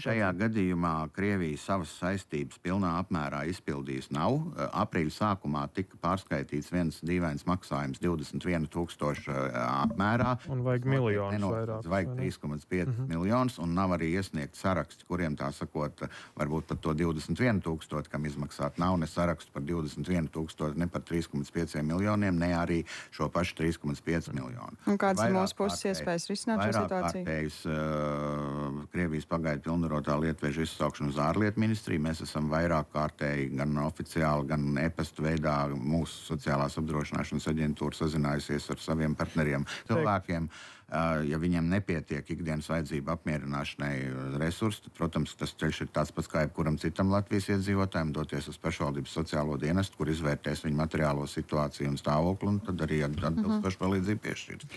Šajā gadījumā Krievija savas saistības pilnā apmērā izpildījusi nav. Aprīļa sākumā tika pārskaitīts viens dīvains maksājums 21,000 apmērā. Un vajag miljonus vairāk. Vajag 3,5 miljonus, un nav arī iesniegt saraksti, kuriem tā sakot, varbūt pat to 21,000, kam izmaksāt. Nav ne sarakstu par 21,000, ne par 3,5 miljoniem, ne arī šo pašu 3,5 miljonu. Un kādas ir mūsu puses iespējas risināt šo situāciju? Vairākkārtējs Krievijas pagaidu pilnvarotā lietuviešu izsaukšanu uz ārlietu ministriju. Mēs esam vairākkārtēji gan oficiāli, gan e-pasta veidā mūsu sociālās apdrošināšanas aģentūra sazinājusies ar saviem partneriem, cilvēkiem. Ja viņiem nepietiek ikdienas vajadzību apmierināšanai resursi, tad, protams, tas ceļš ir tāds pats kā jebkuram citam Latvijas iedzīvotājiem, doties uz pašvaldības sociālo dienestu, kur izvērtēs viņu materiālo situāciju un stāvokli, un tad arī atbilstošu palīdzību piešķirt.